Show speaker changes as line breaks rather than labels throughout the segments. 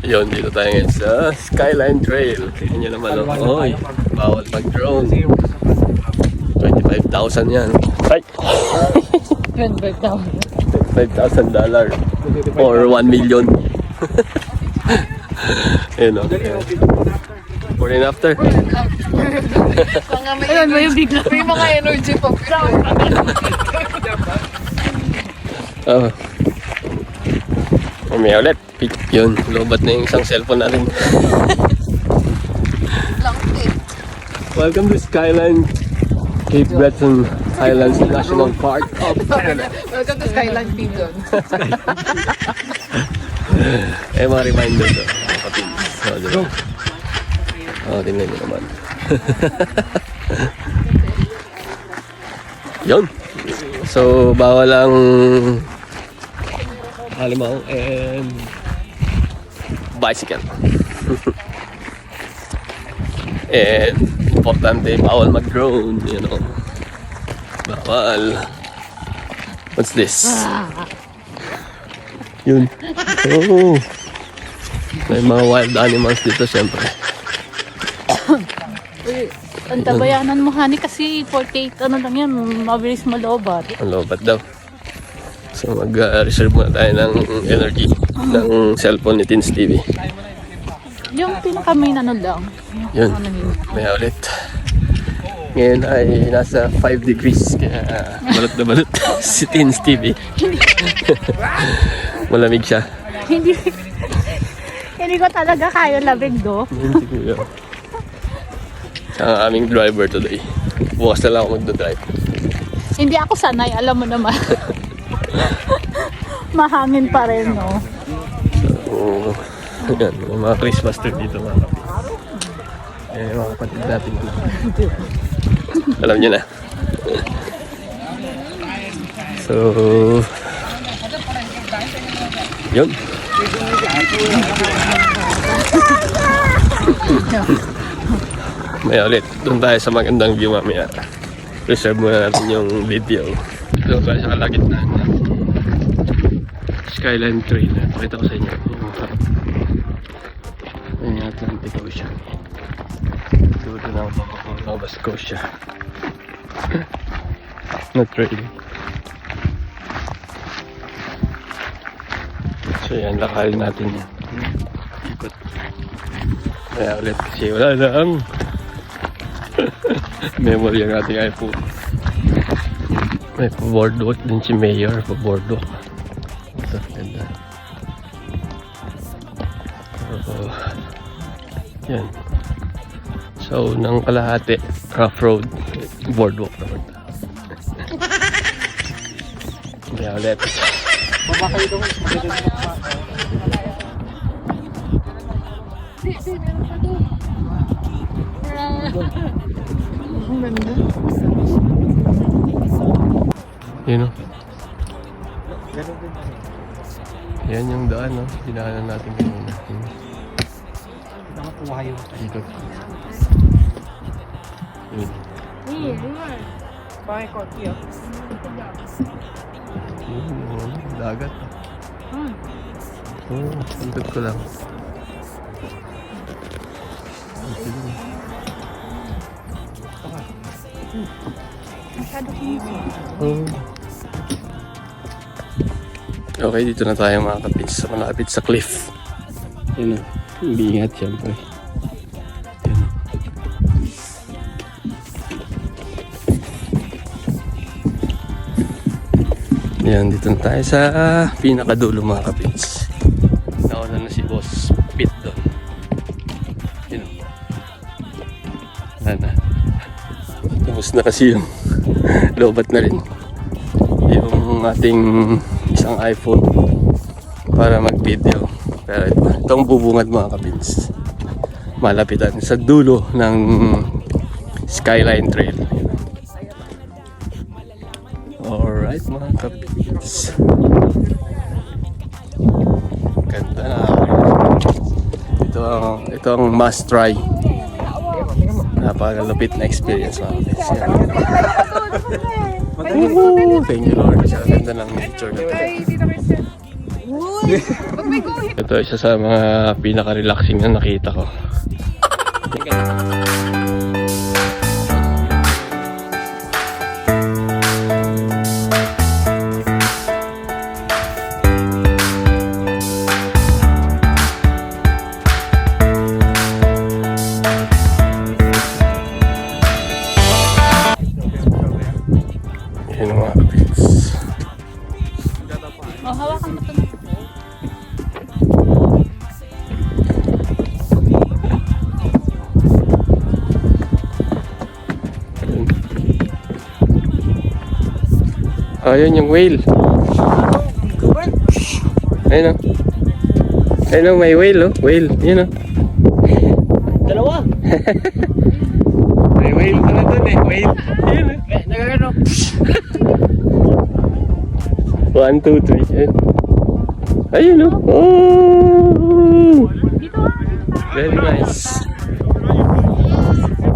Yun, dito tayo ngayon sa Skyline Trail. Tingnan nyo naman, oh. Oy, bawal mag-drone. 25,000 yan. Ay! $25,000 or 1 million. Ayun, oh. Before and after.
Ayun, may bigla. May mga energy pa.
Oh. May ulit. Yun, lobat na yung isang cellphone natin. Welcome to Skyline Cape Breton Islands National Park of Canada.
Welcome to Skyline Pigeon.
Eh, mga reminder to. Oh, diba? Oh, tingnan nyo naman. Yun. So, bawal ang halimaw and bicycle. And importante, bawal mag-drone, you know. Bawal. What's this? Yun. Oh. May mga wild animals dito, syempre.
Ang tabayanan mo, honey, kasi 48, ano lang yan, mabilis malobat.
Ang lobat daw. So mag-reserve muna tayo ng energy ng cellphone ni Teens TV.
Yung pinaka-main ano lang.
Yun, may ulit. Ngayon ay nasa 5 degrees, kaya balot na balot si Teens TV. Malamig siya.
Hindi ko talaga kaya labig do.
Yun si Kuya. Siya ang aming driver today. Bukas na lang ako magdodrive.
Hindi ako sanay, alam mo naman. Mahangin pa rin, no?
So, yan, mga Christmas tree dito mga kapatid. Eh, mga kapatid natin. Alam niyo na. So, yun. May ulit. Doon tayo sa magandang view mamaya. Reserve muna natin yung video. Doon tayo sa kalagitnaan na Skyline Trail. Pakita ko sa inyo. Ayan yung Atlantic Ocean. Doon na Nova Scotia. Na trail. So yan, lakalin natin yan. Ikot. Kaya ulit kasi wala lang memory ang ating iPhone. May pa-boardwalk din si Mayor, pa-boardwalk. Ito, ganda. Yan. So, nang kalahati, rough road, boardwalk naman. Kaya ulit.
Baba kayo doon. Ang ganda.
Yun o. Yan yung daan, no? Dinaanan natin kanina.
Nakakuha yun.
Ikot. Yun.
Bakit ko? Tiyo.
Yun, dagat. Oo, ikot ko lang.
Masyado kinisip.
Oh. Okay, dito na tayo mga kapits. Malapit sa cliff. Yun o. Ingat siyempre. Yun. Yan, dito na tayo sa pinakadulo mga kapits. Nauna na si Boss Pit doon. Yun o. Wala na. Tapos na kasi yung lobat na rin yung ating isang iPhone para mag-video. Pero itong bubungad mga kapins, malapitan sa dulo ng Skyline Trail. Alright mga kapins, ganda na. Ito ang must try. Napakalupit na experience mga kapins. Thank you Lord. Kasi ganda ng nature na ito. Ito isa sa mga pinaka-relaxing na nakita ko. Yun ang mga kapits.
Oh, hawakan mo ito.
Ayun yung whale. Ayun o. Ayun o, may whale o. Whale. Yun o.
Dalawa.
May whale ka na dun eh. Whale. Yun o.
Nagagano.
1, 2, 3. Ayun o. Oh! Very nice.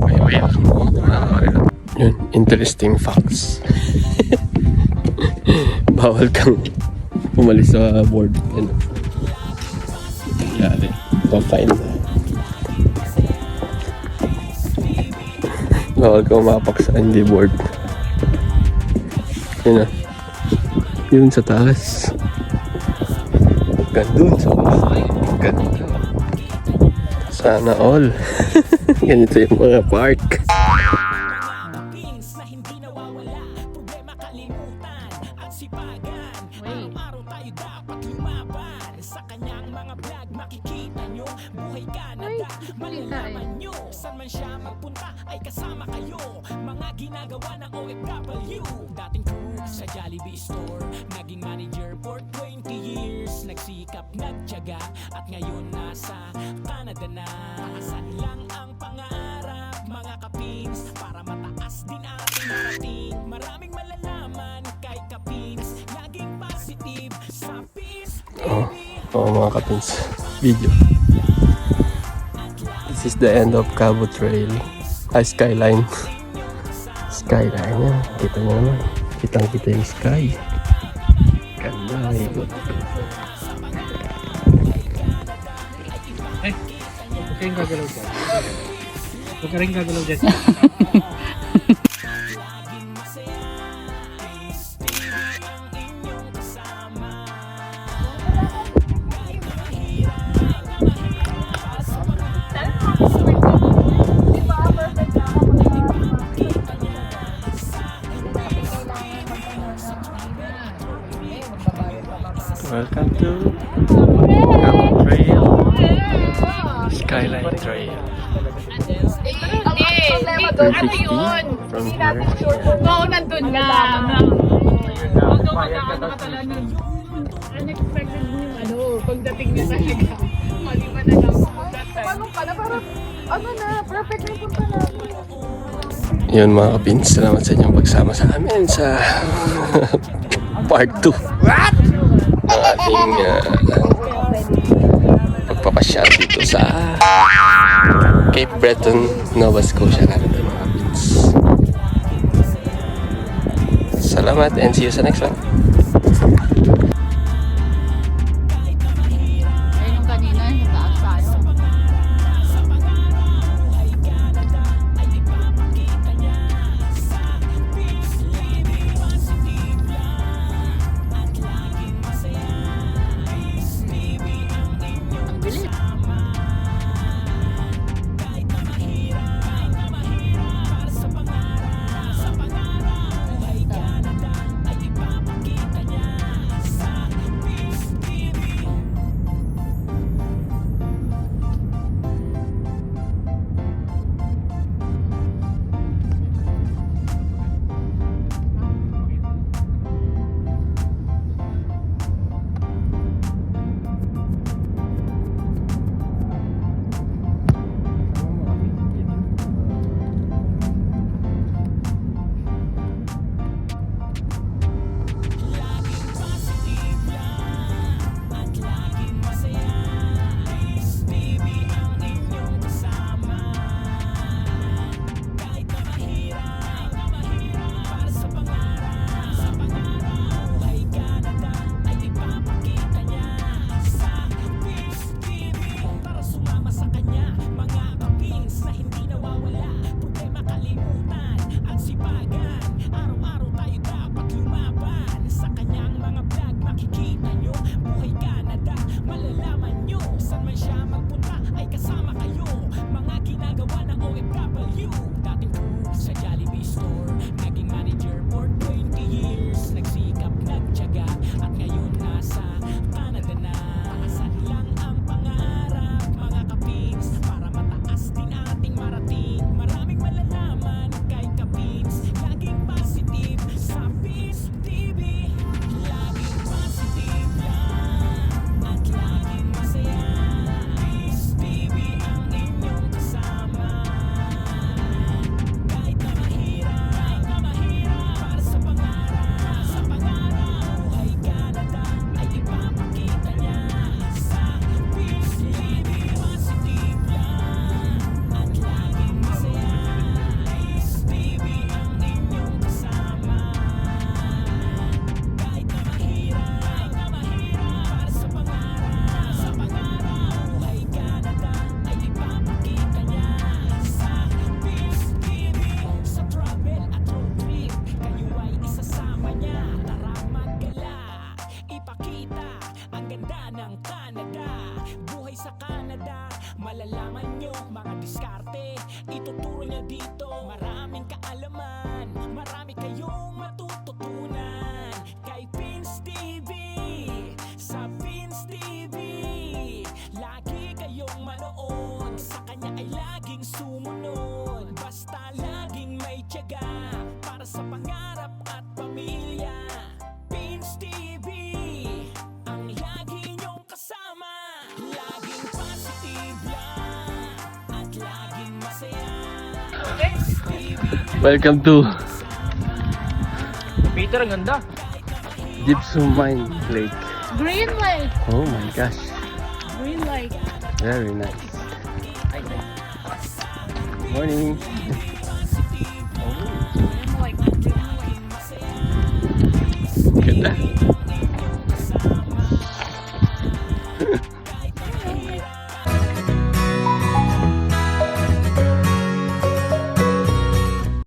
May whale. Yun. Interesting facts. Bawal kang umalis sa board. Ano? Yari. Pa-fine. Bawal kang umapak sa hindi board. Yun na. Yun sa taas. Gandun sa baba. Ganda. Sana all. Ganito yung mga park.
Saan man siya magpunta ay kasama kayo. Mga ginagawa ng OFW. Dating crew sa Jollibee store, naging manager for 20 years. Nagsikap, nagtiyaga at ngayon nasa Canada na. Taasan lang ang pangarap mga kapins, para mataas din ating marating. Maraming malalaman kay kapins, laging positive sa peace.
Mga kapins. Video. This is the end of Cabo Trail. Skyline. Skyline yan. Kita nyo naman. Kitang-kita yung sky. Ganda. Ikot.
Huwag ka rin gagalaw dyan. Huwag ka rin gagalaw dyan.
Welcome to Cabo Trail. Skyline Trail. 360 from here.
Oo, nandun nga. Although nakakatala nun. Unexpected mo yung ano, pagdating niya talaga. Mali ba na lang that time?
Paano ka na? Parang, ano na, perfect na yung punta namin.
Yun mga kapins, salamat sa inyong pagsama sa amin sa part 2 ng ating pagpapasyal dito sa Cape Breton, Nova Scotia, Canada mga kapins. Salamat and see you sa next one.
Ayun yung kanina, sa taas tayo. Ang bilis.
Malalaman nyo mga diskarte, ituturo niya dito. Maraming kaalaman, marami kayong matututunan. Kay Pins TV, sa Pins TV, lagi kayong manood. Sa kanya ay laging sumunod. Basta laging may tiyaga para sa pangarap at pamilya. Pins TV, ang lagi niyong kasama. Laging positive lang at laging masaya. Pins TV.
Welcome to
Peter, ang ganda.
Gypsum Mine Lake.
Green light.
Oh my gosh.
Green light.
Very nice. Morning.
Green light.
Ganda.